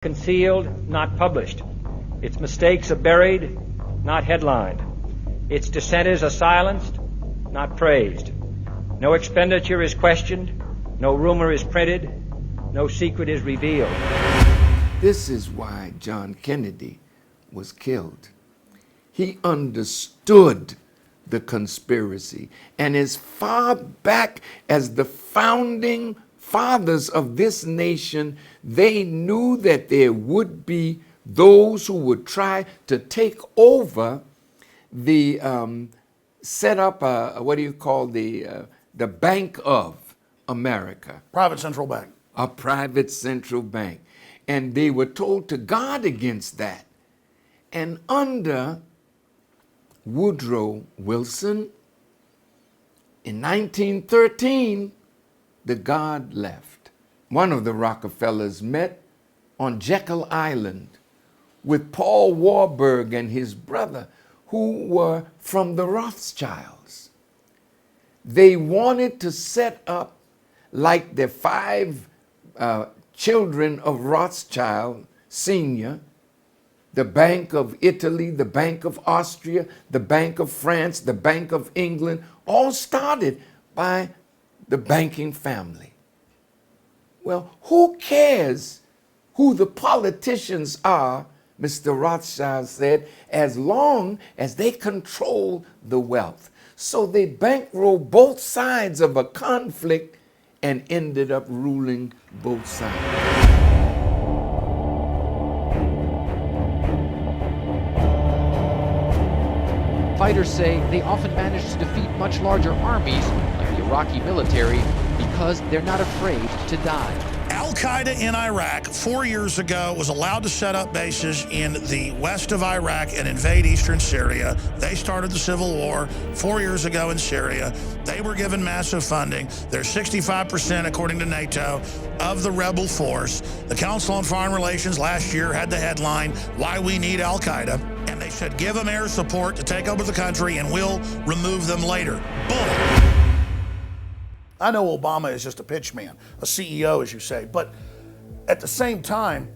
concealed, not published. Its mistakes are buried, not headlined. Its dissenters are silenced, not praised. No expenditure is questioned, no rumor is printed, no secret is revealed. This is why John Kennedy was killed. He understood the conspiracy, and as far back as the founding fathers of this nation, they knew that there would be those who would try to take over the set up the Bank of America, Private central bank. a private central bank, and they were told to guard against that. And under Woodrow Wilson, in 1913, the guard left. One of the Rockefellers met on Jekyll Island with Paul Warburg and his brother, who were from the Rothschilds. They wanted to set up like the five children of Rothschild Sr., the Bank of Italy, the Bank of Austria, the Bank of France, the Bank of England, all started by the banking family. Well, who cares who the politicians are, Mr. Rothschild said, as long as they control the wealth. So they bankrolled both sides of a conflict and ended up ruling both sides. Fighters say they often manage to defeat much larger armies, like the Iraqi military, because they're not afraid to die. Al-Qaeda in Iraq 4 years ago was allowed to set up bases in the west of Iraq and invade eastern Syria. They started the civil war 4 years ago in Syria. They were given massive funding. They're 65%, according to NATO, of the rebel force. The Council on Foreign Relations last year had the headline, "Why We Need Al-Qaeda." And they said, give them air support to take over the country and we'll remove them later. Bull. I know Obama is just a pitchman, a CEO, as you say, but at the same time,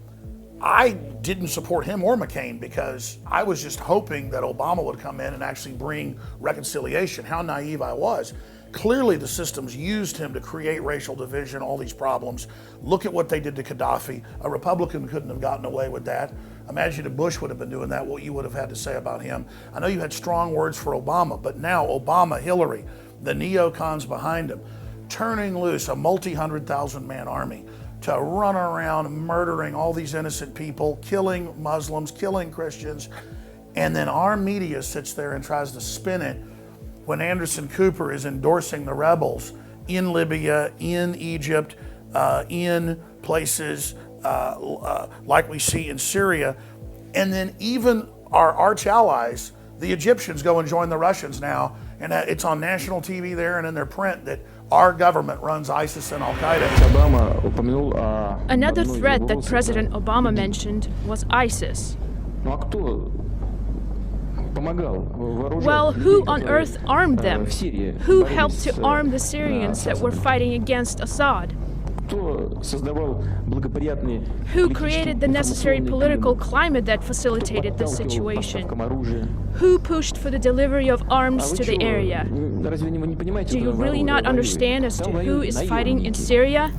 I didn't support him or McCain because I was just hoping that Obama would come in and actually bring reconciliation. How naive I was. Clearly the systems used him to create racial division, all these problems. Look at what they did to Gaddafi. A Republican couldn't have gotten away with that. Imagine if Bush would have been doing that, what you would have had to say about him. I know you had strong words for Obama, but now Obama, Hillary, the neocons behind him, turning loose a multi-100,000 man army to run around murdering all these innocent people, killing Muslims, killing Christians, and then our media sits there and tries to spin it when Anderson Cooper is endorsing the rebels in Libya, in Egypt, in places like we see in Syria. And then even our arch allies, the Egyptians, go and join the Russians now, and it's on national TV there and in their print that our government runs ISIS and Al-Qaeda. Another threat that President Obama mentioned was ISIS. Well, who on earth armed them? Who helped to arm the Syrians that were fighting against Assad? Who created the necessary political climate that facilitated this situation? Who pushed for the delivery of arms to the area? Do you really not understand as to who is fighting in Syria?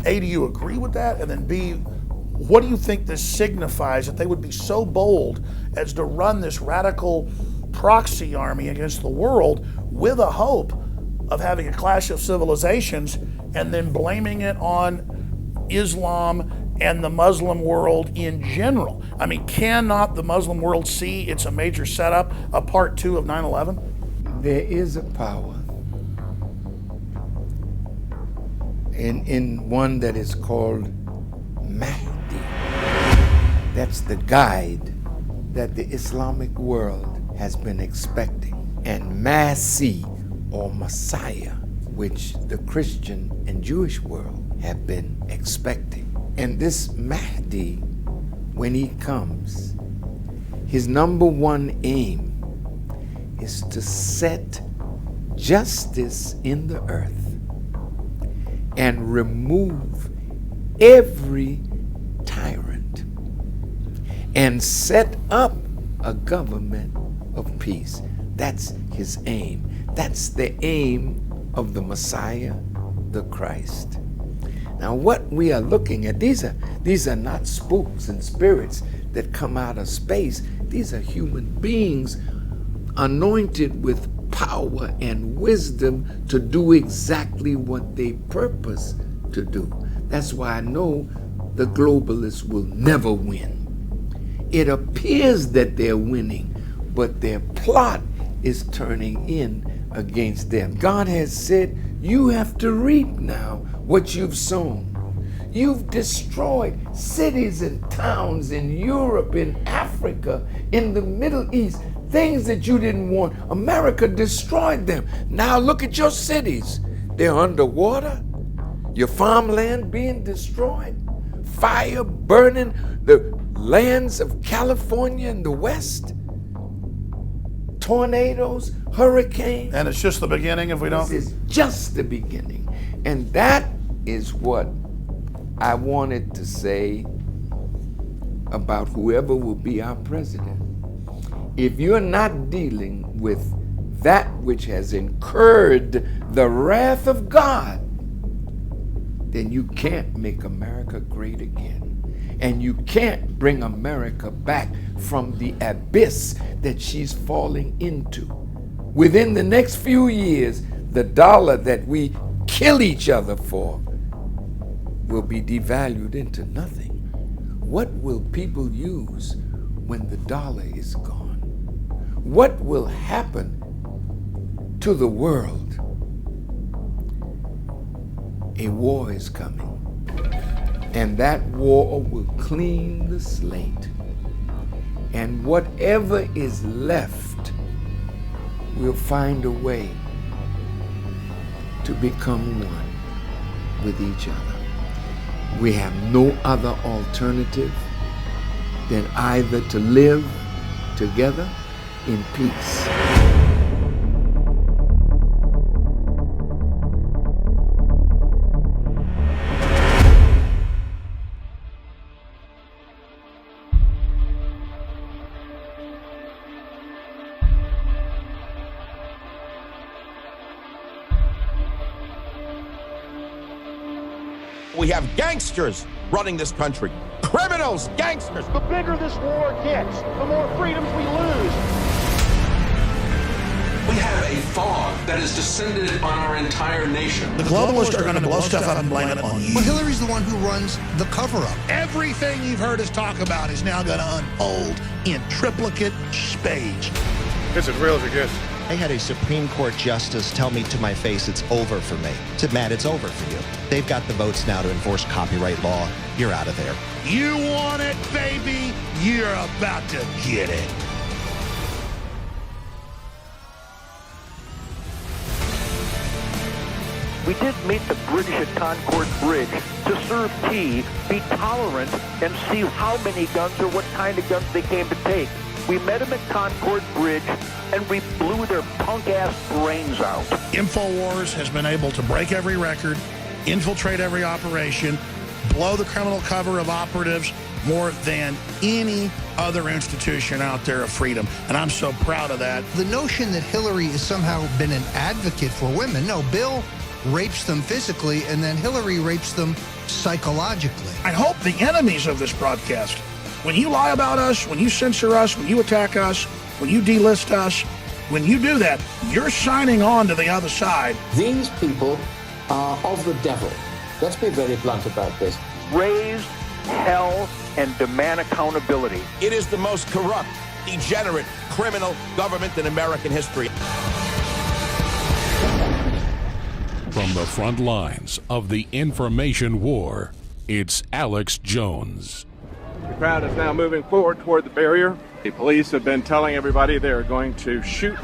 A, do you agree with that? And then B, what do you think this signifies that they would be so bold as to run this radical proxy army against the world with a hope of having a clash of civilizations and then blaming it on Islam and the Muslim world in general? I mean, cannot the Muslim world see it's a major setup, a part two of 9/11? There is a power in one that is called Mahdi. That's the guide that the Islamic world has been expecting. And Masih, or Messiah, which the Christian and Jewish world have been expecting. And this Mahdi, when he comes, his number one aim is to set justice in the earth and remove every tyrant. and set up a government of peace. That's his aim. That's the aim of the Messiah, the Christ. Now what we are looking at, these are not spooks and spirits that come out of space. These are human beings anointed with power and wisdom to do exactly what they purpose to do. That's why I know the globalists will never win. It appears that they're winning, but their plot is turning in against them. God has said, you have to reap now what you've sown. You've destroyed cities and towns in Europe, in Africa, in the Middle East, things that you didn't want. America destroyed them. Now look at your cities. They're underwater. Your farmland being destroyed. Fire burning the lands of California and the West. Tornadoes, hurricanes. And it's just the beginning if we don't. This is just the beginning. And that is what I wanted to say about whoever will be our president. If you're not dealing with that which has incurred the wrath of God, then you can't make America great again. And you can't bring America back from the abyss that she's falling into. Within the next few years, the dollar that we kill each other for will be devalued into nothing. What will people use when the dollar is gone? What will happen to the world? A war is coming. And that war will clean the slate. And whatever is left, we'll find a way to become one with each other. We have no other alternative than either to live together in peace. We have gangsters running this country. Criminals, gangsters. The bigger this war gets, the more freedoms we lose. We have a fog that has descended on our entire nation. The globalists are going to blow stuff up and blame it on you. Well, Hillary's the one who runs the cover-up. Everything you've heard us talk about is now going to unfold in triplicate spades. It's as real as it gets. I had a Supreme Court justice tell me to my face, it's over for me. I said, Matt, it's over for you. They've got the votes now to enforce copyright law. You're out of there. You want it, baby? You're about to get it. We did meet the British at Concord Bridge to serve tea, be tolerant, and see how many guns or what kind of guns they came to take. We met them at Concord Bridge, and we blew their punk-ass brains out. InfoWars has been able to break every record, infiltrate every operation, blow the criminal cover of operatives more than any other institution out there of freedom. And I'm so proud of that. The notion that Hillary has somehow been an advocate for women, no, Bill rapes them physically, and then Hillary rapes them psychologically. I hope the enemies of this broadcast, when you lie about us, when you censor us, when you attack us, when you delist us, when you do that, you're signing on to the other side. These people are of the devil. Let's be very blunt about this. Raise hell and demand accountability. It is the most corrupt, degenerate, criminal government in American history. From the front lines of the information war, it's Alex Jones. The crowd is now moving forward toward the barrier. The police have been telling everybody they're going to shoot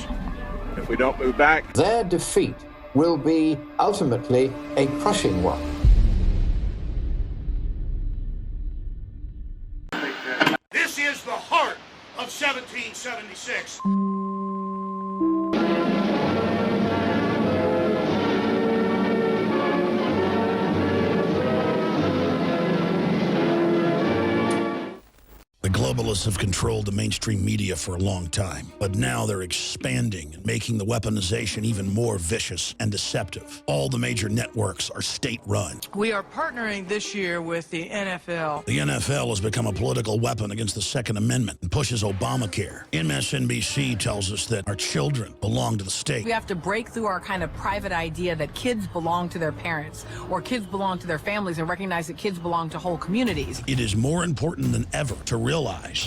if we don't move back. Their defeat will be ultimately a crushing one. This is the heart of 1776. The globalists have controlled the mainstream media for a long time, but now they're expanding and making the weaponization even more vicious and deceptive. All the major networks are state-run. We are partnering this year with the NFL. The NFL has become a political weapon against the Second Amendment and pushes Obamacare. MSNBC tells us that our children belong to the state. We have to break through our kind of private idea that kids belong to their parents or kids belong to their families and recognize that kids belong to whole communities. It is more important than ever to realize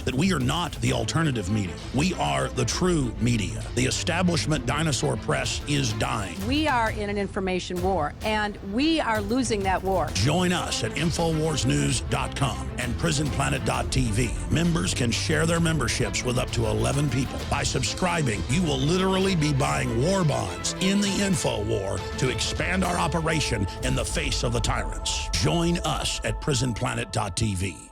that we are not the alternative media. We are the true media. The establishment dinosaur press is dying. We are in an information war, and we are losing that war. Join us at InfoWarsNews.com and PrisonPlanet.tv. Members can share their memberships with up to 11 people. By subscribing, you will literally be buying war bonds in the info war to expand our operation in the face of the tyrants. Join us at PrisonPlanet.tv.